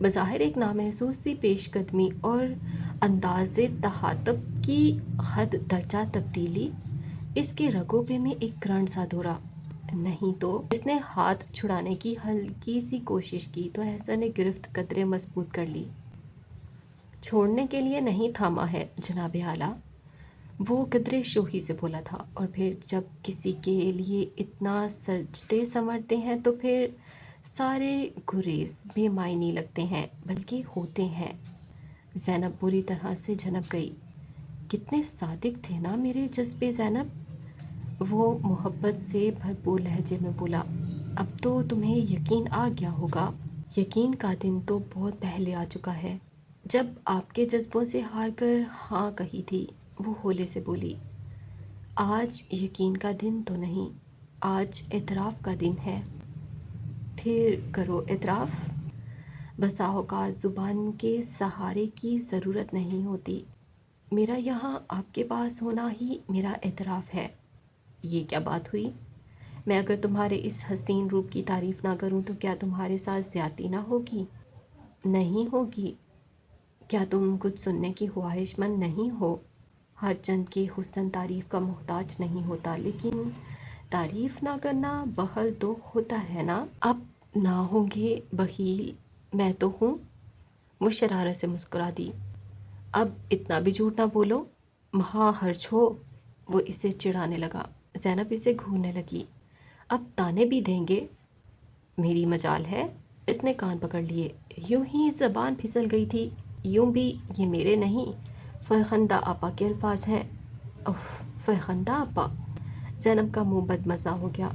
بظاہر ایک نامحسوس سی پیش قدمی اور انداز تخاطب کی حد درجہ تبدیلی اس کے رگوں پہ میں ایک کرنٹ سا دورا۔ نہیں تو اس نے ہاتھ چھڑانے کی ہلکی سی کوشش کی تو احسن نے گرفت قدرے مضبوط کر لی۔ چھوڑنے کے لیے نہیں تھاما ہے جناب اعلیٰ، وہ قدرے شوخی سے بولا تھا، اور پھر جب کسی کے لیے اتنا سجتے سنورتے ہیں تو پھر سارے گریز بے معنی لگتے ہیں بلکہ ہوتے ہیں۔ زینب بری طرح سے جھنک گئی۔ کتنے صادق تھے نا میرے جذبے زینب، وہ محبت سے بھرپور لہجے میں بولا۔ اب تو تمہیں یقین آ گیا ہوگا۔ یقین کا دن تو بہت پہلے آ چکا ہے، جب آپ کے جذبوں سے ہار کر ہاں کہی تھی، وہ ہولے سے بولی۔ آج یقین کا دن تو نہیں، آج اعتراف کا دن ہے۔ پھر کرو اعتراف۔ بسا اوقات زبان کے سہارے کی ضرورت نہیں ہوتی، میرا یہاں آپ کے پاس ہونا ہی میرا اعتراف ہے۔ یہ کیا بات ہوئی؟ میں اگر تمہارے اس حسین روپ کی تعریف نہ کروں تو کیا تمہارے ساتھ زیادتی نہ ہوگی؟ نہیں ہوگی۔ کیا تم کچھ سننے کی خواہش مند نہیں ہو؟ ہر چند کے حسن تعریف کا محتاج نہیں ہوتا، لیکن تعریف نہ کرنا بخل تو ہوتا ہے نا۔ اب نہ ہوں گے بخیل، میں تو ہوں۔ وہ شرارت سے مسکرا دی۔ اب اتنا بھی جھوٹ نہ بولو، مہا حرج ہو۔ وہ اسے چڑھانے لگا۔ زینب اسے گھورنے لگی۔ اب تانے بھی دیں گے؟ میری مجال ہے؟ اس نے کان پکڑ لیے۔ یوں ہی زبان پھسل گئی تھی۔ یوں بھی یہ میرے نہیں، فرخندہ آپا کے الفاظ ہیں۔ اف، فرخندہ آپا! زینب کا منہ بدمزہ ہو گیا۔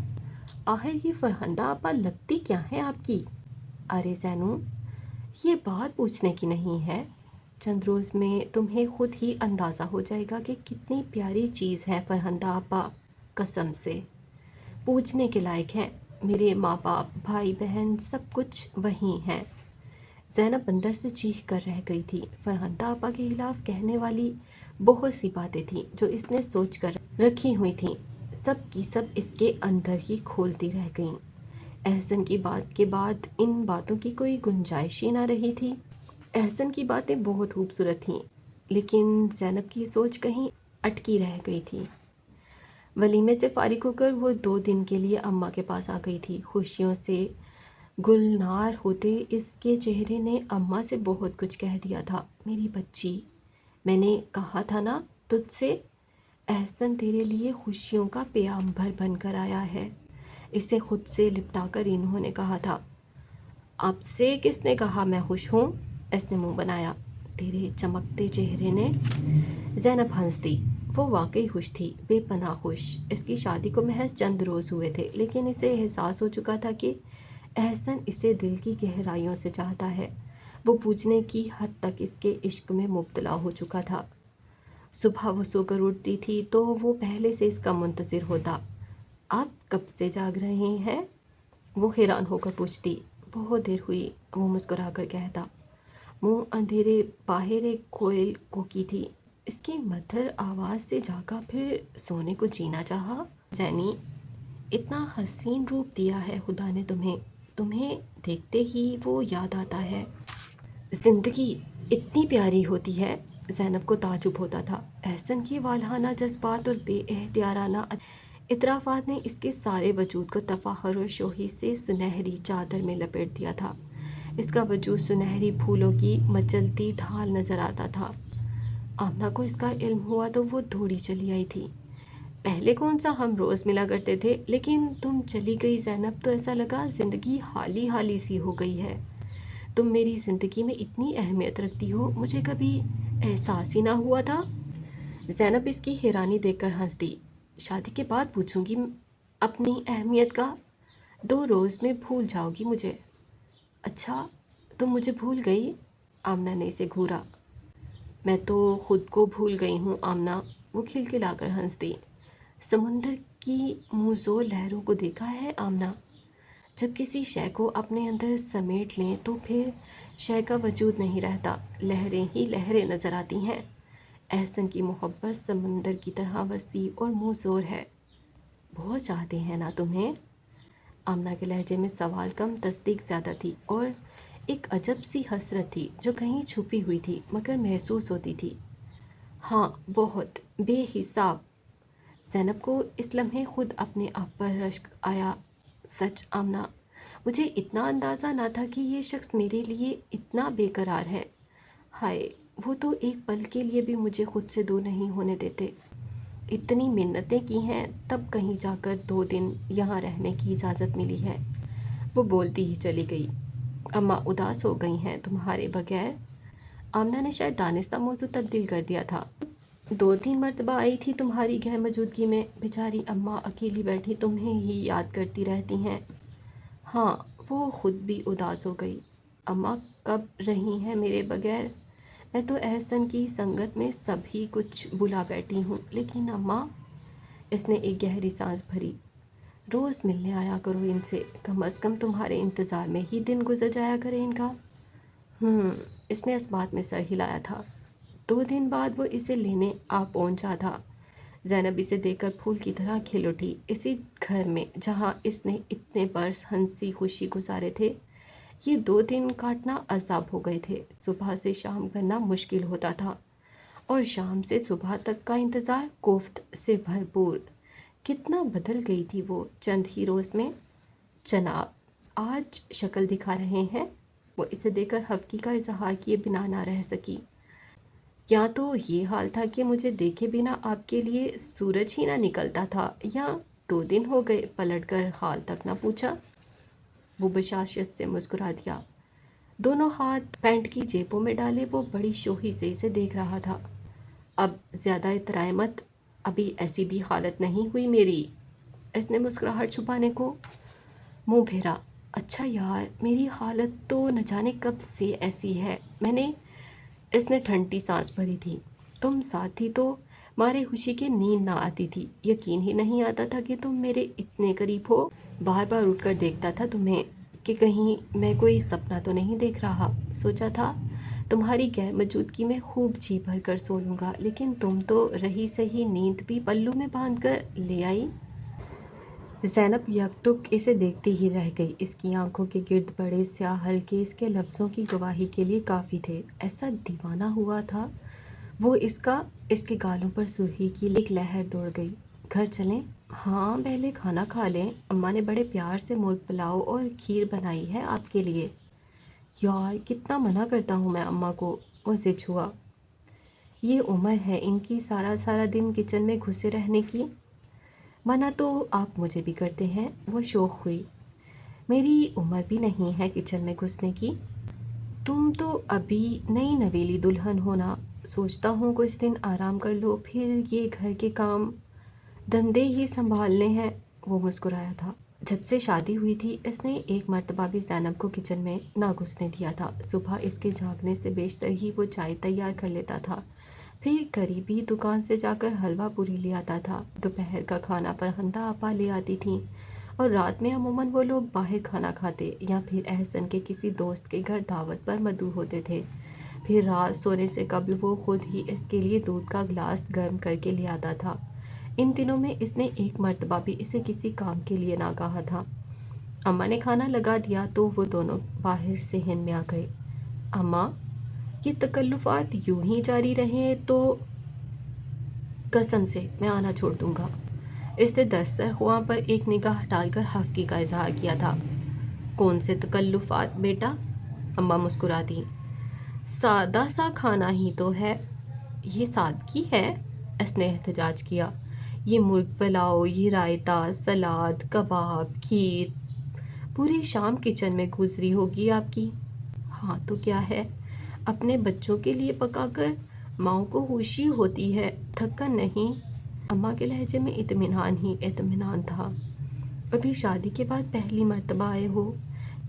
آخر یہ فرخندہ آپا لگتی کیا ہیں آپ کی؟ ارے زینو، یہ بات پوچھنے کی نہیں ہے، چند روز میں تمہیں خود ہی اندازہ ہو جائے گا کہ کتنی پیاری چیز ہے فرخندہ آپا، قسم سے پوچھنے کے لائق ہیں۔ میرے ماں باپ، بھائی بہن سب کچھ وہی ہیں۔ زینب اندر سے چیخ کر رہ گئی تھی۔ فرخندہ آپا کے خلاف کہنے والی بہت سی باتیں تھیں جو اس نے سوچ کر رکھی ہوئی تھیں، سب کی سب اس کے اندر ہی کھولتی رہ گئیں۔ احسن کی بات کے بعد ان باتوں کی کوئی گنجائش ہی نہ رہی تھی۔ احسن کی باتیں بہت خوبصورت تھیں، لیکن زینب کی سوچ کہیں اٹکی رہ گئی تھی۔ ولیمے سے فارغ ہو کر وہ 2 دن کے لیے اماں کے پاس آ گئی تھی۔ خوشیوں سے گلنار ہوتے اس کے چہرے نے اماں سے بہت کچھ کہہ دیا تھا۔ میری بچی، میں نے کہا تھا نا تجھ سے، احسن تیرے لیے خوشیوں کا پیامبر بن کر آیا ہے۔ اسے خود سے لپٹا کر انہوں نے کہا تھا۔ آپ سے کس نے کہا میں خوش ہوں؟ اس نے منہ بنایا۔ تیرے چمکتے چہرے نے۔ زینب ہنس دی۔ وہ واقعی خوش تھی، بے پناہ خوش۔ اس کی شادی کو محض چند روز ہوئے تھے، لیکن اسے احساس ہو چکا تھا کہ احسن اسے دل کی گہرائیوں سے چاہتا ہے۔ وہ پوجنے کی حد تک اس کے عشق میں مبتلا ہو چکا تھا۔ صبح وہ سو کر اٹھتی تھی تو وہ پہلے سے اس کا منتظر ہوتا۔ آپ کب سے جاگ رہے ہیں؟ وہ حیران ہو کر پوچھتی۔ بہت دیر ہوئی، وہ مسکرا کر کہتا۔ منہ اندھیرے باہر ایک کوئل کوکی تھی، اس کی مدھر آواز سے جاگا، پھر سونے کو جینا چاہا۔ زینی، اتنا حسین روپ دیا ہے خدا نے تمہیں، تمہیں دیکھتے ہی وہ یاد آتا ہے۔ زندگی اتنی پیاری ہوتی ہے۔ زینب کو تعجب ہوتا تھا۔ احسن کی والہانہ جذبات اور بے اختیارانہ اعترافات نے اس کے سارے وجود کو تفاخر اور شوخی سے سنہری چادر میں لپیٹ دیا تھا۔ اس کا وجود سنہری پھولوں کی مچلتی ڈھال نظر آتا تھا۔ آمنہ کو اس کا علم ہوا تو وہ دوڑی چلی آئی تھی۔ پہلے کون سا ہم روز ملا کرتے تھے، لیکن تم چلی گئی زینب تو ایسا لگا زندگی حالی حالی سی ہو گئی ہے۔ تم میری زندگی میں اتنی اہمیت رکھتی ہو، مجھے کبھی احساس ہی نہ ہوا تھا۔ زینب اس کی حیرانی دیکھ کر ہنس دی۔ شادی کے بعد پوچھوں گی اپنی اہمیت کا، 2 روز میں بھول جاؤ گی مجھے۔ اچھا، تم مجھے بھول گئی؟ آمنہ نے اسے گھورا۔ میں تو خود کو بھول گئی ہوں آمنہ، وہ کھلکھلا کر ہنس دی۔ سمندر کی موزوں لہروں کو دیکھا ہے آمنہ؟ جب کسی شے کو اپنے اندر سمیٹ لیں تو پھر شے کا وجود نہیں رہتا، لہریں ہی لہریں نظر آتی ہیں۔ احسن کی محبت سمندر کی طرح وسیع اور موزوں ہے۔ بہت چاہتے ہیں نا تمہیں؟ آمنہ کے لہجے میں سوال کم تصدیق زیادہ تھی، اور ایک عجب سی حسرت تھی جو کہیں چھپی ہوئی تھی مگر محسوس ہوتی تھی۔ ہاں، بہت بے حساب۔ زینب کو اس لمحے خود اپنے آپ پر رشک آیا۔ سچ آمنہ، مجھے اتنا اندازہ نہ تھا کہ یہ شخص میرے لیے اتنا بے قرار ہے۔ ہائے، وہ تو ایک پل کے لیے بھی مجھے خود سے دور نہیں ہونے دیتے۔ اتنی منتیں کی ہیں تب کہیں جا کر 2 دن یہاں رہنے کی اجازت ملی ہے۔ وہ بولتی ہی چلی گئی۔ اماں اداس ہو گئی ہیں تمہارے بغیر؟ آمنہ نے شاید دانستہ موضوع تبدیل کر دیا تھا۔ 2-3 مرتبہ آئی تھی تمہاری غیر موجودگی میں، بیچاری اماں اکیلی بیٹھی تمہیں ہی یاد کرتی رہتی ہیں۔ ہاں، وہ خود بھی اداس ہو گئی۔ اماں کب رہی ہیں میرے بغیر؟ میں تو احسن کی سنگت میں سب ہی کچھ بھلا بیٹھی ہوں، لیکن اماں، اس نے ایک گہری سانس بھری، روز ملنے آیا کرو ان سے، کم از کم تمہارے انتظار میں ہی دن گزر جایا کرے ان کا۔ اس نے اس بات میں سر ہلایا تھا۔ 2 دن بعد وہ اسے لینے آ پہنچا تھا۔ زینب اسے دیکھ کر پھول کی طرح کھل اٹھی۔ اسی گھر میں جہاں اس نے اتنے برس ہنسی خوشی گزارے تھے، یہ 2 دن کاٹنا عذاب ہو گئے تھے۔ صبح سے شام کرنا مشکل ہوتا تھا اور شام سے صبح تک کا انتظار کوفت سے بھرپور۔ کتنا بدل گئی تھی وہ چند ہی روز میں۔ جناب، آج شکل دکھا رہے ہیں؟ وہ اسے دیکھ کر حقیقی کا اظہار کیے بنا نہ رہ سکی۔ یا تو یہ حال تھا کہ مجھے دیکھے بنا آپ کے لیے سورج ہی نہ نکلتا تھا، یا 2 دن ہو گئے پلٹ کر حال تک نہ پوچھا۔ وہ بشاشت سے مسکرا دیا۔ دونوں ہاتھ پینٹ کی جیبوں میں ڈالے وہ بڑی شوخی سے اسے دیکھ رہا تھا۔ اب زیادہ اترائے مت، ابھی ایسی بھی حالت نہیں ہوئی میری۔ اس نے مسکراہٹ چھپانے کو منہ پھیرا۔ اچھا یار، میری حالت تو نہ جانے کب سے ایسی ہے۔ اس نے ٹھنڈی سانس بھری تھی۔ تم ساتھ تھی تو مارے خوشی کے نیند نہ آتی تھی، یقین ہی نہیں آتا تھا کہ تم میرے اتنے قریب ہو۔ بار بار اٹھ کر دیکھتا تھا تمہیں کہ کہیں میں کوئی سپنا تو نہیں دیکھ رہا۔ سوچا تھا تمہاری غیر موجودگی میں خوب جی بھر کر سو لوں گا، لیکن تم تو رہی سہی نیند بھی پلو میں باندھ کر لے آئی۔ زینب یکٹک اسے دیکھتی ہی رہ گئی۔ اس کی آنکھوں کے گرد بڑے سیاہ حلقے اس کے لفظوں کی گواہی کے لیے کافی تھے۔ ایسا دیوانہ ہوا تھا وہ اس کے گالوں پر سرخی کی ایک لہر دوڑ گئی۔ گھر چلیں؟ ہاں، پہلے کھانا کھا لیں، اماں نے بڑے پیار سے مرغ پلاؤ اور کھیر بنائی ہے آپ کے لیے۔ یار، کتنا منع کرتا ہوں میں اماں کو، وہ اسے چھوا۔ یہ عمر ہے ان کی سارا سارا دن کچن میں گھسے رہنے کی۔ منع تو آپ مجھے بھی کرتے ہیں، وہ شوخ ہوئی۔ میری عمر بھی نہیں ہے کچن میں گھسنے کی۔ تم تو ابھی نئی نویلی دلہن ہونا، سوچتا ہوں کچھ دن آرام کر لو، پھر یہ گھر کے کام دھندے ہی سنبھالنے ہیں۔ وہ مسکرایا تھا۔ جب سے شادی ہوئی تھی اس نے ایک مرتبہ بھی زینب کو کچن میں نہ گھسنے دیا تھا۔ صبح اس کے جاگنے سے بیشتر ہی وہ چائے تیار کر لیتا تھا، پھر قریبی دکان سے جا کر حلوہ پوری لے آتا تھا۔ دوپہر کا کھانا فرخندہ آپا لے آتی تھیں اور رات میں عموماً وہ لوگ باہر کھانا کھاتے یا پھر احسن کے کسی دوست کے گھر دعوت پر مدعو ہوتے تھے۔ پھر رات سونے سے قبل وہ خود ہی اس کے لیے دودھ کا گلاس گرم کر کے لے آتا تھا۔ ان دنوں میں اس نے ایک مرتبہ بھی اسے کسی کام کے لیے نہ کہا تھا۔ اماں نے کھانا لگا دیا تو وہ دونوں باہر صحن میں آ گئے۔ اماں، یہ تکلفات یوں ہی جاری رہیں تو قسم سے میں آنا چھوڑ دوں گا۔ اس نے دسترخواں پر ایک نگاہ ڈال کر خفگی کا اظہار کیا تھا۔ کون سے تکلفات بیٹا؟ اماں مسکرا دیں۔ سادہ سا کھانا ہی تو ہے۔ یہ سادگی ہے؟ اس نے احتجاج کیا۔ یہ مرغ پلاؤ، یہ رائتا، سلاد، کباب، کھیر، پوری شام کچن میں گزری ہوگی آپ کی۔ ہاں تو کیا ہے، اپنے بچوں کے لیے پکا کر ماؤں کو خوشی ہوتی ہے، تھکن نہیں۔ اماں کے لہجے میں اطمینان ہی اطمینان تھا۔ ابھی شادی کے بعد پہلی مرتبہ آئے ہو،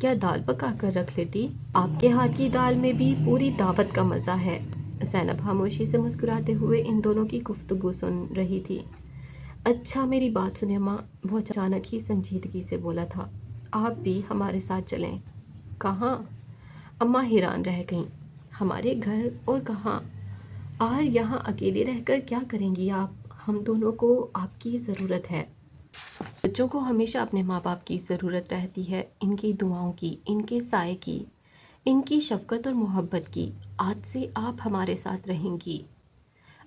کیا دال پکا کر رکھ لیتی؟ آپ کے ہاتھ کی دال میں بھی پوری دعوت کا مزہ ہے۔ زینب خاموشی سے مسکراتے ہوئے ان دونوں کی گفتگو سن رہی تھی۔ اچھا میری بات سنیں اماں، وہ اچانک ہی سنجیدگی سے بولا تھا، آپ بھی ہمارے ساتھ چلیں۔ کہاں؟ اماں حیران رہ گئیں۔ ہمارے گھر اور کہاں؟ اور یہاں اکیلے رہ کر کیا کریں گی آپ؟ ہم دونوں کو آپ کی ضرورت ہے۔ بچوں کو ہمیشہ اپنے ماں باپ کی ضرورت رہتی ہے، ان کی دعاؤں کی، ان کے سائے کی۔ ان کی شفقت اور محبت کی۔ آج سے آپ ہمارے ساتھ رہیں گی۔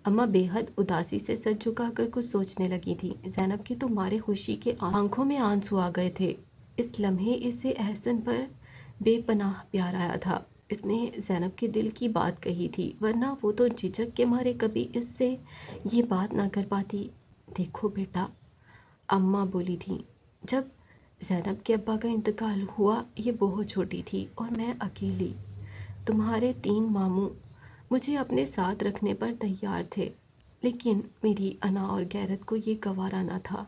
اماں بے حد اداسی سے سر جھکا کر کچھ سوچنے لگی تھی۔ زینب کے تو مارے خوشی کے آنکھوں میں آنسو آ گئے تھے۔ اس لمحے اسے احسن پر بے پناہ پیار آیا تھا۔ اس نے زینب کے دل کی بات کہی تھی، ورنہ وہ تو جھجک کے مارے کبھی اس سے یہ بات نہ کر پاتی۔ دیکھو بیٹا، اماں بولی تھی، جب زینب کے ابا کا انتقال ہوا یہ بہت چھوٹی تھی اور میں اکیلی۔ تمہارے 3 ماموں مجھے اپنے ساتھ رکھنے پر تیار تھے، لیکن میری انا اور غیرت کو یہ گوارا نہ تھا۔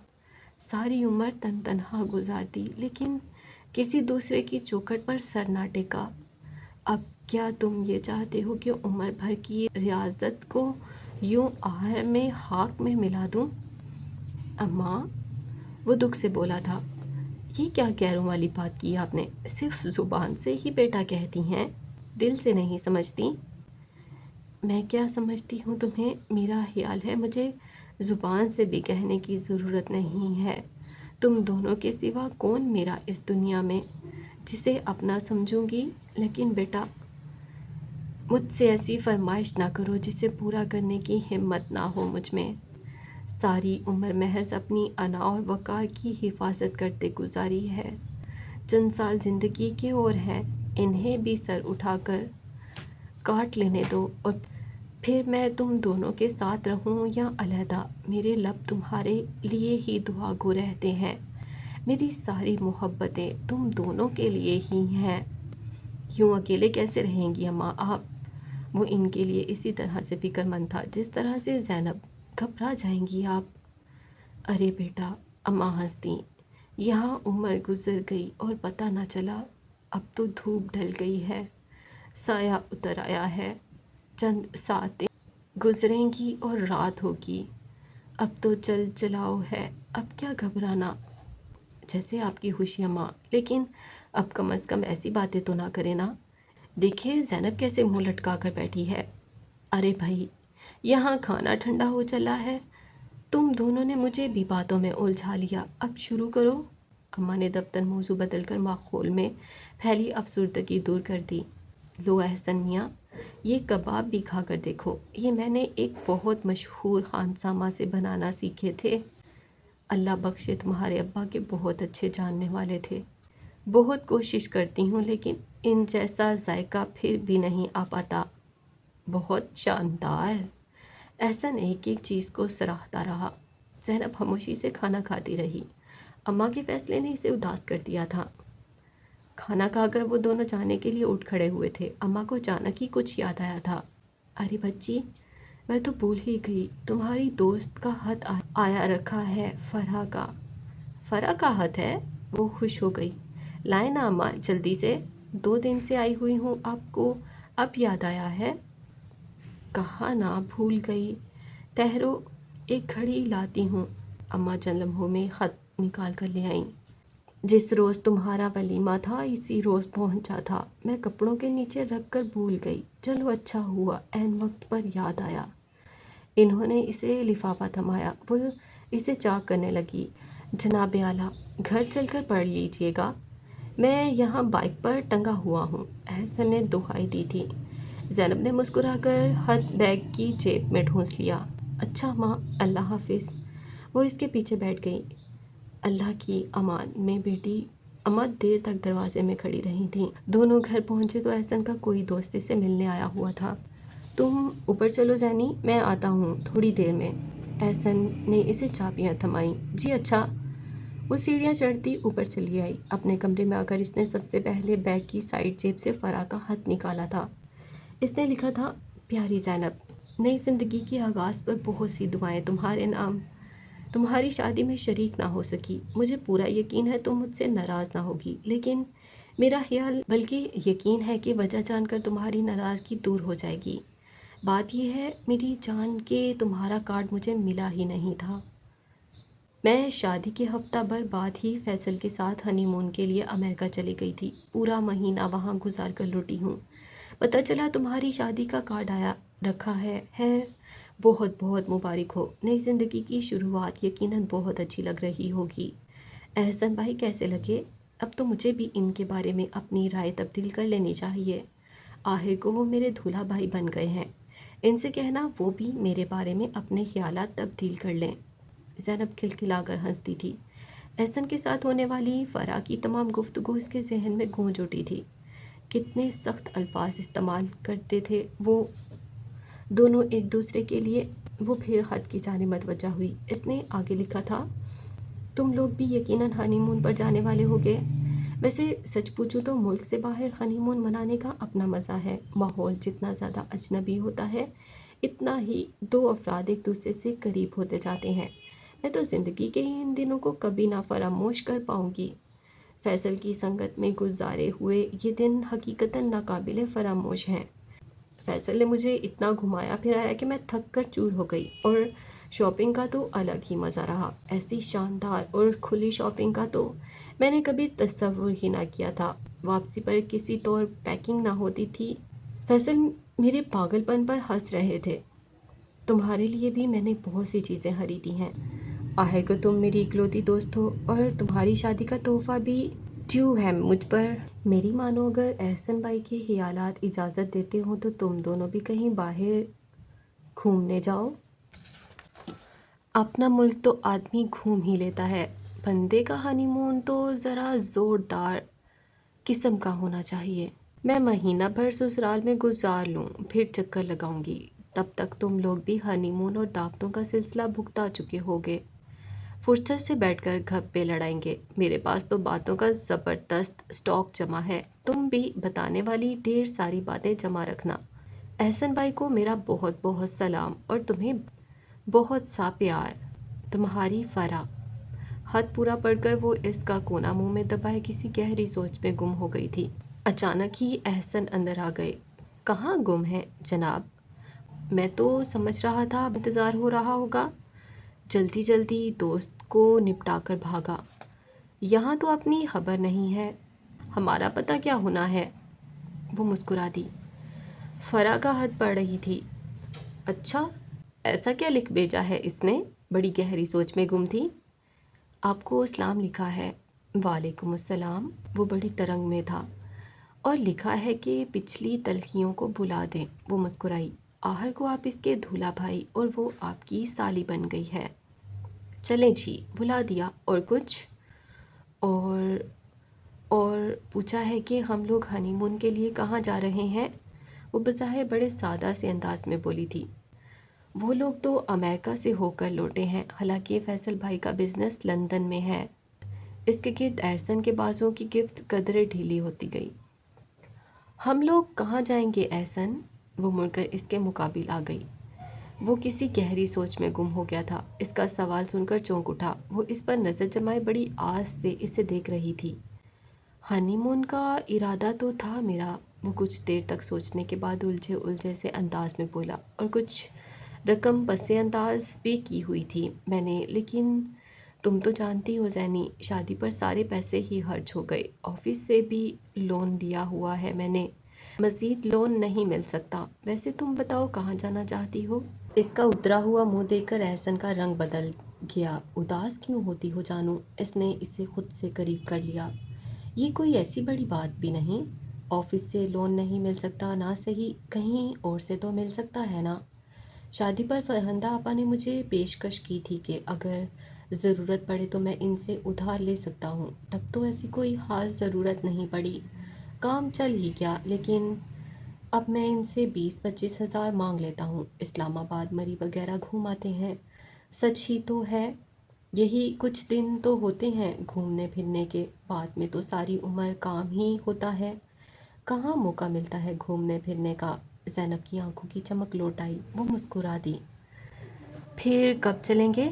ساری عمر تنہا گزارتی، لیکن کسی دوسرے کی چوکھٹ پر سر نہ ٹیکا۔ اب کیا تم یہ چاہتے ہو کہ عمر بھر کی ریاضت کو یوں آہر میں خاک میں ملا دوں؟ اماں، وہ دکھ سے بولا تھا، یہ کیا غیروں والی بات کی آپ نے؟ صرف زبان سے ہی بیٹا کہتی ہیں، دل سے نہیں سمجھتی؟ میں کیا سمجھتی ہوں تمہیں؟ میرا خیال ہے مجھے زبان سے بھی کہنے کی ضرورت نہیں ہے۔ تم دونوں کے سوا کون میرا اس دنیا میں جسے اپنا سمجھوں گی؟ لیکن بیٹا، مجھ سے ایسی فرمائش نہ کرو جسے پورا کرنے کی ہمت نہ ہو مجھ میں۔ ساری عمر محض اپنی انا اور وقار کی حفاظت کرتے گزاری ہے۔ چند سال زندگی کے اور ہیں، انہیں بھی سر اٹھا کر کاٹ لینے دو، اور پھر میں تم دونوں کے ساتھ رہوں یا علیحدہ، میرے لب تمہارے لیے ہی دعا گو رہتے ہیں۔ میری ساری محبتیں تم دونوں کے لیے ہی ہیں۔ یوں اکیلے کیسے رہیں گی اماں آپ؟ وہ ان کے لیے اسی طرح سے فکر مند تھا جس طرح سے زینب۔ گھبرا جائیں گی آپ۔ ارے بیٹا، اماں ہنس دیں، یہاں عمر گزر گئی اور پتہ نہ چلا۔ اب تو دھوپ ڈھل گئی ہے، سایہ اتر آیا ہے، چند ساعتیں گزریں گی اور رات ہوگی۔ اب تو چل چلاؤ ہے، اب کیا گھبرانا؟ جیسے آپ کی خوشی اماں، لیکن اب کم از کم ایسی باتیں تو نہ کریں نا۔ دیکھیں زینب کیسے منہ لٹکا کر بیٹھی ہے۔ ارے بھائی، یہاں کھانا ٹھنڈا ہو چلا ہے، تم دونوں نے مجھے بھی باتوں میں الجھا لیا، اب شروع کرو۔ اماں نے دفتر موضوع بدل کر ماحول میں پھیلی افسردگی دور کر دی۔ لو احسن میاں، یہ کباب بھی کھا کر دیکھو، یہ میں نے ایک بہت مشہور خانسامہ سے بنانا سیکھے تھے۔ اللہ بخشے، تمہارے ابا کے بہت اچھے جاننے والے تھے۔ بہت کوشش کرتی ہوں لیکن ان جیسا ذائقہ پھر بھی نہیں آ پاتا۔ بہت شاندار۔ احسن ایک ایک چیز کو سراہتا رہا۔ زینب خاموشی سے کھانا کھاتی رہی۔ اماں کے فیصلے نے اسے اداس کر دیا تھا۔ کھانا کھا کر وہ دونوں جانے کے لیے اٹھ کھڑے ہوئے تھے۔ اماں کو اچانک ہی کچھ یاد آیا تھا۔ ارے بچی، میں تو بھول ہی گئی، تمہاری دوست کا خط آیا رکھا ہے، فرح کا۔ فرح کا خط ہے؟ وہ خوش ہو گئی۔ لائیں نا اماں جلدی سے، 2 دن سے آئی ہوئی ہوں، آپ کو اب یاد آیا ہے؟ کہا نہ بھول گئی، ٹھہرو ایک گھڑی لاتی ہوں۔ اماں چند لمحوں میں خط نکال کر لے آئیں۔ جس روز تمہارا ولیمہ تھا اسی روز پہنچا تھا، میں کپڑوں کے نیچے رکھ کر بھول گئی، چلو اچھا ہوا عین وقت پر یاد آیا۔ انہوں نے اسے لفافہ تھمایا، وہ اسے چاک کرنے لگی۔ جناب اعلیٰ، گھر چل کر پڑھ لیجیے گا، میں یہاں بائک پر ٹنگا ہوا ہوں، احسن نے دہائی دی تھی۔ زینب نے مسکرا کر خط بیگ کی جیب میں ٹھونس لیا۔ اچھا ماں، اللہ حافظ۔ وہ اس کے پیچھے بیٹھ گئی۔ اللہ کی امان میں بیٹی۔ اماں دیر تک دروازے میں کھڑی رہی تھیں۔ دونوں گھر پہنچے تو احسن کا کوئی دوست اسے ملنے آیا ہوا تھا۔ تم اوپر چلو زینی، میں آتا ہوں تھوڑی دیر میں۔ احسن نے اسے چابیاں تھمائیں۔ جی اچھا۔ وہ سیڑھیاں چڑھتی اوپر چلی آئی۔ اپنے کمرے میں آ کر اس نے سب سے پہلے بیگ کی سائڈ جیب سے فرح کا خط نکالا تھا۔ اس نے لکھا تھا، پیاری زینب، نئی زندگی کے آغاز پر بہت سی دعائیں تمہارے نام۔ تمہاری شادی میں شریک نہ ہو سکی، مجھے پورا یقین ہے تم مجھ سے ناراض نہ ہوگی، لیکن میرا خیال بلکہ یقین ہے کہ وجہ جان کر تمہاری ناراضگی دور ہو جائے گی۔ بات یہ ہے میری جان کہ تمہارا کارڈ مجھے ملا ہی نہیں تھا۔ میں شادی کے ہفتہ بھر بعد ہی فیصل کے ساتھ ہنی مون کے لیے امریکہ چلی گئی تھی، پورا مہینہ وہاں گزار کر لوٹی ہوں۔ پتہ چلا تمہاری شادی کا کارڈ آیا رکھا ہے۔ خیر، بہت بہت مبارک ہو، نئی زندگی کی شروعات یقیناً بہت اچھی لگ رہی ہوگی۔ احسن بھائی کیسے لگے؟ اب تو مجھے بھی ان کے بارے میں اپنی رائے تبدیل کر لینی چاہیے۔ آخر کو وہ میرے دولہا بھائی بن گئے ہیں، ان سے کہنا وہ بھی میرے بارے میں اپنے خیالات تبدیل کر لیں۔ زینب کھلکھلا کر ہنستی تھی۔ احسن کے ساتھ ہونے والی فرح کی تمام گفتگو اس کے ذہن میں گونج اٹھی تھی۔ کتنے سخت الفاظ استعمال کرتے تھے وہ دونوں ایک دوسرے کے لیے۔ وہ پھر خط کی جانب متوجہ ہوئی۔ اس نے آگے لکھا تھا، تم لوگ بھی یقیناً ہنی مون پر جانے والے ہوگے۔ ویسے سچ پوچھوں تو ملک سے باہر ہنی مون منانے کا اپنا مزہ ہے۔ ماحول جتنا زیادہ اجنبی ہوتا ہے اتنا ہی دو افراد ایک دوسرے سے قریب ہوتے جاتے ہیں۔ میں تو زندگی کے ان دنوں کو کبھی نہ فراموش کر پاؤں گی۔ فیصل کی سنگت میں گزارے ہوئے یہ دن حقیقتاً ناقابل فراموش ہیں۔ فیصل نے مجھے اتنا گھمایا پھرایا کہ میں تھک کر چور ہو گئی، اور شاپنگ کا تو الگ ہی مزہ رہا۔ ایسی شاندار اور کھلی شاپنگ کا تو میں نے کبھی تصور ہی نہ کیا تھا۔ واپسی پر کسی طور پیکنگ نہ ہوتی تھی۔ فیصل میرے پاگل پن پر ہنس رہے تھے۔ تمہارے لیے بھی میں نے بہت سی چیزیں خریدی ہیں۔ آخر کو تم میری اکلوتی دوست ہو، اور تمہاری شادی کا تحفہ بھی ڈیو ہے مجھ پر۔ میری مانو اگر احسن بھائی کے خیالات اجازت دیتے ہوں تو تم دونوں بھی کہیں باہر گھومنے جاؤ۔ اپنا ملک تو آدمی گھوم ہی لیتا ہے، بندے کا ہنی مون تو ذرا زوردار قسم کا ہونا چاہیے۔ میں مہینہ بھر سسرال میں گزار لوں پھر چکر لگاؤں گی۔ تب تک تم لوگ بھی ہنی مون اور دعوتوں کا سلسلہ بھگتا چکے ہوگے۔ فرصت سے بیٹھ کر گپیں لڑائیں گے۔ میرے پاس تو باتوں کا زبردست اسٹاک جمع ہے، تم بھی بتانے والی ڈھیر ساری باتیں جمع رکھنا۔ احسن بھائی کو میرا بہت بہت سلام اور تمہیں بہت سا پیار۔ تمہاری فرح۔ خط پورا پڑھ کر وہ اس کا کونا منہ میں دبائے کسی گہری سوچ میں گم ہو گئی تھی۔ اچانک ہی احسن اندر آ گئے۔ کہاں گم ہیں جناب؟ میں تو سمجھ رہا تھا انتظار ہو رہا ہوگا۔ جلدی جلدی دوست کو نپٹا کر بھاگا۔ یہاں تو اپنی خبر نہیں ہے، ہمارا پتہ کیا ہونا ہے؟ وہ مسکرا دی۔ فرح کا خط پڑھ رہی تھی۔ اچھا، ایسا کیا لکھ بھیجا ہے اس نے؟ بڑی گہری سوچ میں گم تھی۔ آپ کو اسلام لکھا ہے۔ وعلیکم السلام۔ وہ بڑی ترنگ میں تھا۔ اور لکھا ہے کہ پچھلی تلخیوں کو بھلا دیں۔ وہ مسکرائی۔ آخر کو آپ اس کے دولہا بھائی اور وہ آپ کی سالی بن گئی ہے۔ چلیں جی، بھلا دیا۔ اور کچھ؟ اور پوچھا ہے کہ ہم لوگ ہنی مون کے لیے کہاں جا رہے ہیں؟ وہ بظاہر بڑے سادہ سے انداز میں بولی تھی۔ وہ لوگ تو امریکہ سے ہو کر لوٹے ہیں، حالانکہ فیصل بھائی کا بزنس لندن میں ہے۔ اس کے گرد احسن کے بازوں کی گرفت قدرے ڈھیلی ہوتی گئی۔ ہم لوگ کہاں جائیں گے احسن؟ وہ مڑ کر اس کے مقابل آ گئی۔ وہ کسی گہری سوچ میں گم ہو گیا تھا۔ اس کا سوال سن کر چونک اٹھا۔ وہ اس پر نظر جمائے بڑی آس سے اسے دیکھ رہی تھی۔ ہنی مون کا ارادہ تو تھا میرا، وہ کچھ دیر تک سوچنے کے بعد الجھے سے انداز میں بولا، اور کچھ رقم پس انداز بھی کی ہوئی تھی میں نے، لیکن تم تو جانتی ہو زینی، شادی پر سارے پیسے ہی خرچ ہو گئے۔ آفس سے بھی لون لیا ہوا ہے میں نے، مزید لون نہیں مل سکتا۔ ویسے تم بتاؤ کہاں جانا چاہتی ہو؟ اس کا اترا ہوا منہ دیکھ کر احسن کا رنگ بدل گیا۔ اداس کیوں ہوتی ہو جانو؟ اس نے اسے خود سے قریب کر لیا۔ یہ کوئی ایسی بڑی بات بھی نہیں۔ آفس سے لون نہیں مل سکتا نہ صحیح، کہیں اور سے تو مل سکتا ہے نا؟ شادی پر فرہندہ آپا نے مجھے پیشکش کی تھی کہ اگر ضرورت پڑے تو میں ان سے ادھار لے سکتا ہوں۔ تب تو ایسی کوئی خاص ضرورت نہیں پڑی، کام چل ہی گیا، لیکن اب میں ان سے 20-25 ہزار مانگ لیتا ہوں۔ اسلام آباد مری وغیرہ گھوم آتے ہیں۔ سچ ہی تو ہے، یہی کچھ دن تو ہوتے ہیں گھومنے پھرنے کے، بعد میں تو ساری عمر کام ہی ہوتا ہے، کہاں موقع ملتا ہے گھومنے پھرنے کا۔ زینب کی آنکھوں کی چمک لوٹ آئی۔ وہ مسکرا دی۔ پھر کب چلیں گے؟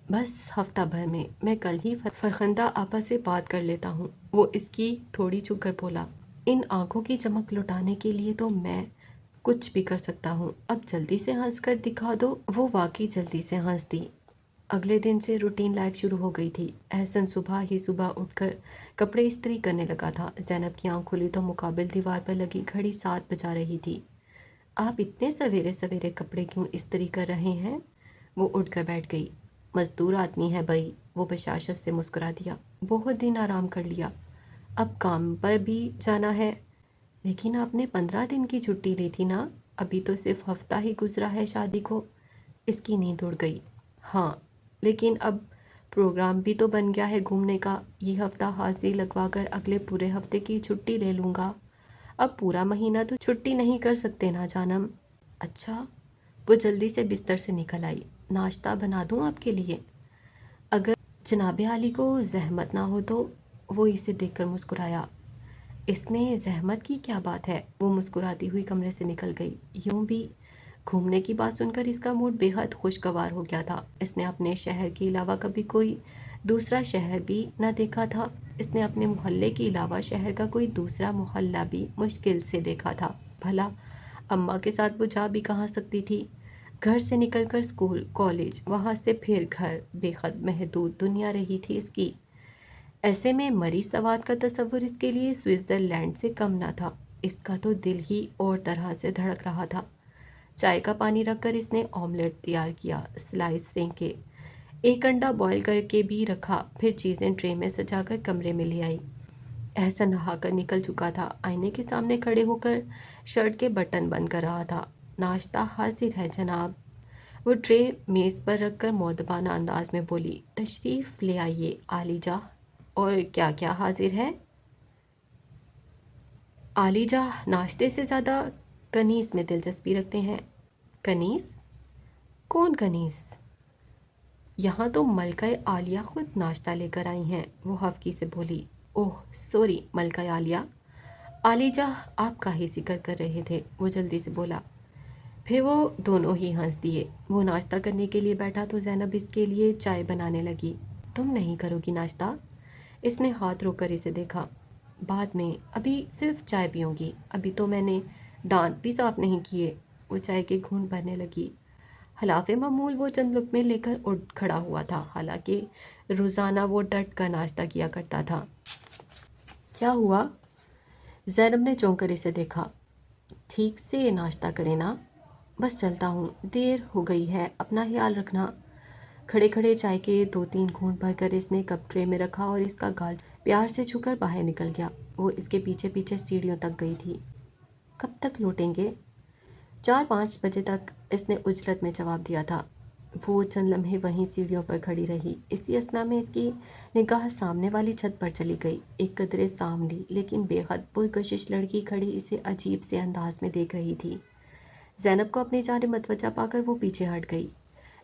بس ہفتہ بھر میں کل ہی فرخندہ آپا سے بات کر لیتا ہوں۔ وہ اس کی تھوڑی چھو کر بولا۔ ان آنکھوں کی چمک لوٹانے کے لیے تو میں کچھ بھی کر سکتا ہوں، اب جلدی سے ہنس کر دکھا دو۔ وہ واقعی جلدی سے ہنس دی۔ اگلے دن سے روٹین لائف شروع ہو گئی تھی۔ احسن صبح ہی صبح اٹھ کر کپڑے استری کرنے لگا تھا۔ زینب کی آنکھ کھلی تو مقابل دیوار پر لگی گھڑی 7 بجا رہی تھی۔ آپ اتنے سویرے سویرے کپڑے کیوں استری کر رہے ہیں؟ وہ اٹھ کر بیٹھ گئی۔ مزدور آدمی ہے بھائی، وہ بشاشت سے مسکرا دیا۔ بہت دن آرام کر لیا۔ اب کام پر بھی جانا ہے۔ لیکن آپ نے 15 دن کی چھٹی لی تھی نا، ابھی تو صرف ہفتہ ہی گزرا ہے شادی کو۔ اس کی نیند اڑ گئی۔ ہاں، لیکن اب پروگرام بھی تو بن گیا ہے گھومنے کا۔ یہ ہفتہ حاضری لگوا کر اگلے پورے ہفتے کی چھٹی لے لوں گا۔ اب پورا مہینہ تو چھٹی نہیں کر سکتے نا جانم۔ اچھا، وہ جلدی سے بستر سے نکل آئی۔ ناشتہ بنا دوں آپ کے لیے؟ اگر جناب عالی کو زحمت نہ ہو تو۔ وہ اسے دیکھ کر مسکرایا۔ اس میں زحمت کی کیا بات ہے؟ وہ مسکراتی ہوئی کمرے سے نکل گئی۔ یوں بھی گھومنے کی بات سن کر اس کا موڈ بے حد خوشگوار ہو گیا تھا۔ اس نے اپنے شہر کے علاوہ کبھی کوئی دوسرا شہر بھی نہ دیکھا تھا۔ اس نے اپنے محلے کے علاوہ شہر کا کوئی دوسرا محلہ بھی مشکل سے دیکھا تھا۔ بھلا اماں کے ساتھ وہ جا بھی کہاں سکتی تھی؟ گھر سے نکل کر اسکول، کالج، وہاں سے پھر گھر، بے حد محدود دنیا رہی تھی اس کی۔ ایسے میں مری سوات کا تصور اس کے لیے سوئٹزرلینڈ سے کم نہ تھا۔ اس کا تو دل ہی اور طرح سے دھڑک رہا تھا۔ چائے کا پانی رکھ کر اس نے آملیٹ تیار کیا، سلائس سینکے، ایک انڈا بوائل کر کے بھی رکھا، پھر چیزیں ٹرے میں سجا کر کمرے میں لے آئی۔ احسن نہا کر نکل چکا تھا، آئینے کے سامنے کھڑے ہو کر شرٹ کے بٹن بند کر رہا تھا۔ ناشتہ حاضر ہے جناب۔ وہ ٹرے میز پر رکھ کر مؤدبانہ انداز میں بولی۔ تشریف لے آئیے عالی جاں۔ اور کیا کیا حاضر ہے؟ عالی جاں ناشتے سے زیادہ کنیز میں دلچسپی رکھتے ہیں۔ کنیز؟ کون کنیز؟ یہاں تو ملکہ عالیہ خود ناشتہ لے کر آئی ہیں، وہ حفکی سے بولی۔ اوہ سوری ملکہ عالیہ، عالی جاں آپ کا ہی ذکر کر رہے تھے، وہ جلدی سے بولا۔ پھر وہ دونوں ہی ہنس دیے۔ وہ ناشتہ کرنے کے لیے بیٹھا تو زینب اس کے لیے چائے بنانے لگی۔ تم نہیں کرو گی ناشتہ؟ اس نے ہاتھ روک کر اسے دیکھا۔ بعد میں، ابھی صرف چائے پیوں گی، ابھی تو میں نے دانت بھی صاف نہیں کیے۔ وہ چائے کے گھونٹ بھرنے لگی۔ خلاف معمول وہ چند لقمے لے کر اٹھ کھڑا ہوا تھا، حالانکہ روزانہ وہ ڈٹ کا ناشتہ کیا کرتا تھا۔ کیا ہوا؟ زینب نے چونک کر اسے دیکھا۔ ٹھیک سے ناشتہ کرے نا؟ بس چلتا ہوں، دیر ہو گئی ہے، اپنا خیال رکھنا۔ کھڑے کھڑے چائے کے 2-3 گھونٹ بھر کر اس نے کپ ٹرے میں رکھا اور اس کا گال پیار سے چھو کر باہر نکل گیا۔ وہ اس کے پیچھے پیچھے سیڑھیوں تک گئی تھی۔ کب تک لوٹیں گے؟ 4-5 بجے تک، اس نے اجلت میں جواب دیا تھا۔ وہ چند لمحے وہیں سیڑھیوں پر کھڑی رہی۔ اسی اثنا میں اس کی نگاہ سامنے والی چھت پر چلی گئی۔ ایک قدرے سانولی لیکن بے حد پرکشش لڑکی کھڑی اسے عجیب سے انداز میں دیکھ رہی تھی۔ زینب کو اپنی جانب متوجہ پا کر وہ پیچھے ہٹ گئی۔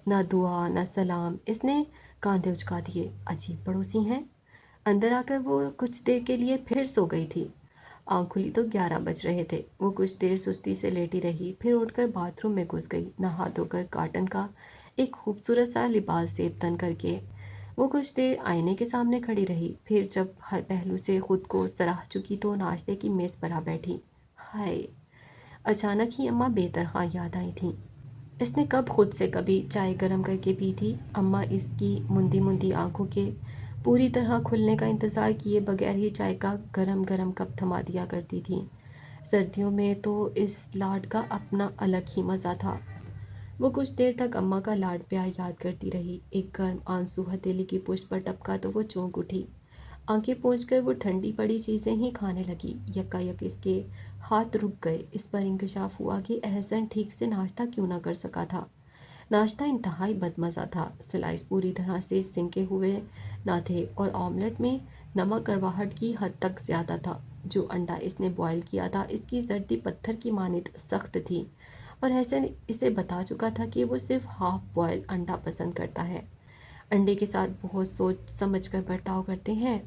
نہ دعا نہ سلام، اس نے کاندھے اچکا دیے۔ عجیب پڑوسی ہیں۔ اندر آ کر وہ کچھ دیر کے لیے پھر سو گئی تھی۔ آنکھ کھلی تو 11 بج رہے تھے۔ وہ کچھ دیر سستی سے لیٹی رہی، پھر اٹھ کر باتھ روم میں گھس گئی۔ نہا دھو کر کاٹن کا ایک خوبصورت سا لباس زیب تن کر کے وہ کچھ دیر آئینے کے سامنے کھڑی رہی، پھر جب ہر پہلو سے خود کو سراہ چکی تو ناشتے کی میز پر آ بیٹھی۔ ہائے! اچانک ہی اماں بے طرح یاد آئی تھیں۔ اس نے کب خود سے کبھی چائے گرم کر کے پی تھی؟ اماں اس کی مندی مندی آنکھوں کے پوری طرح کھلنے کا انتظار کیے بغیر ہی چائے کا گرم گرم کپ تھما دیا کرتی تھیں۔ سردیوں میں تو اس لاڈ کا اپنا الگ ہی مزہ تھا۔ وہ کچھ دیر تک اماں کا لاڈ پیار یاد کرتی رہی۔ ایک گرم آنسو ہتھیلی کی پشت پر ٹپکا تو وہ چونک اٹھی۔ آنکھیں پونچھ کر وہ ٹھنڈی پڑی چیزیں ہی کھانے لگی۔ یکا یک اس کے ہاتھ رک گئے۔ اس پر انکشاف ہوا کہ احسن ٹھیک سے ناشتہ کیوں نہ کر سکا تھا۔ ناشتہ انتہائی بدمزہ تھا۔ سلائس پوری طرح سے سنکے ہوئے نہ تھے اور آملیٹ میں نمک کڑواہٹ کی حد تک زیادہ تھا۔ جو انڈا اس نے بوائل کیا تھا اس کی زردی پتھر کی مانند سخت تھی اور احسن اسے بتا چکا تھا کہ وہ صرف ہاف بوائل انڈا پسند کرتا ہے۔ انڈے کے ساتھ بہت سوچ سمجھ کر برتاؤ کرتے ہیں۔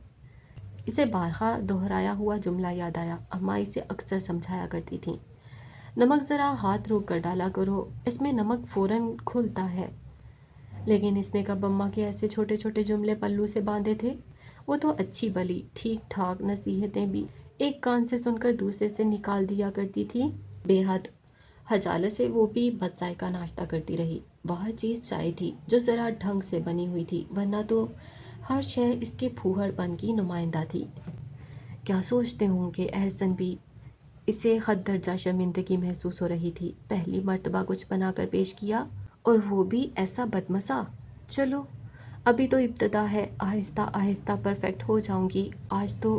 اسے بارہا دہرایا ہوا جملہ یاد آیا۔ اماں اسے اکثر سمجھایا کرتی تھیں، نمک ذرا ہاتھ روک کر ڈالا کرو، اس میں نمک فوراً کھلتا ہے۔ لیکن اس نے کب اماں کے ایسے چھوٹے چھوٹے جملے پلو سے باندھے تھے؟ وہ تو اچھی بلی ٹھیک ٹھاک نصیحتیں بھی ایک کان سے سن کر دوسرے سے نکال دیا کرتی تھی۔ بے حد حجالت سے وہ بھی بد ذائقہ ناشتہ کرتی رہی۔ وہ چیز چائے تھی جو ذرا ڈھنگ سے بنی ہوئی تھی، ورنہ تو ہر شے اس کے پھوہڑ پن کی نمائندہ تھی۔ کیا سوچتے ہوں گے احسن بھی؟ اسے خود درجہ شرمندگی محسوس ہو رہی تھی۔ پہلی مرتبہ کچھ بنا کر پیش کیا اور وہ بھی ایسا بدمزہ۔ چلو ابھی تو ابتدا ہے، آہستہ آہستہ پرفیکٹ ہو جاؤں گی۔ آج تو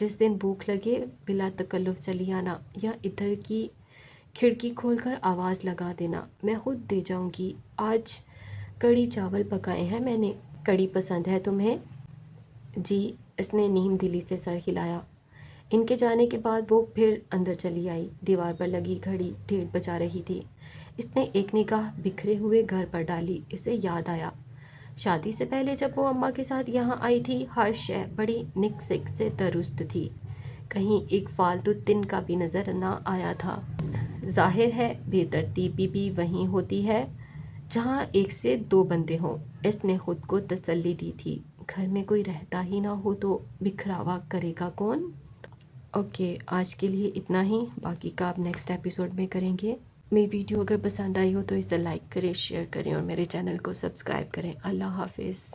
جس دن بھوک لگے بلا تکلف چلی آنا یا ادھر کی کھڑکی کھول کر آواز لگا دینا، میں خود دے جاؤں گی۔ آج کڑی چاول پکائے ہیں میں نے، کڑی پسند ہے تمہیں؟ جی، اس نے نیم دلی سے سر ہلایا۔ ان کے جانے کے بعد وہ پھر اندر چلی آئی۔ دیوار پر لگی گھڑی 1:30 بجا رہی تھی۔ اس نے ایک نگاہ بکھرے ہوئے گھر پر ڈالی۔ اسے یاد آیا شادی سے پہلے جب وہ اماں کے ساتھ یہاں آئی تھی، ہر شے بڑی نک سک سے درست تھی، کہیں ایک فالتو تن کا بھی نظر نہ آیا تھا۔ ظاہر ہے بے ترتیبی بھی وہیں ہوتی ہے جہاں ایک سے 2 بندے ہوں، اس نے خود کو تسلی دی تھی۔ گھر میں کوئی رہتا ہی نہ ہو تو بکھراوا کرے گا کون؟ اوکے، آج کے لیے اتنا ہی، باقی کا آپ نیکسٹ ایپیسوڈ میں کریں گے۔ میری ویڈیو اگر پسند آئی ہو تو اسے لائک کریں، شیئر کریں اور میرے چینل کو سبسکرائب کریں۔ اللہ حافظ۔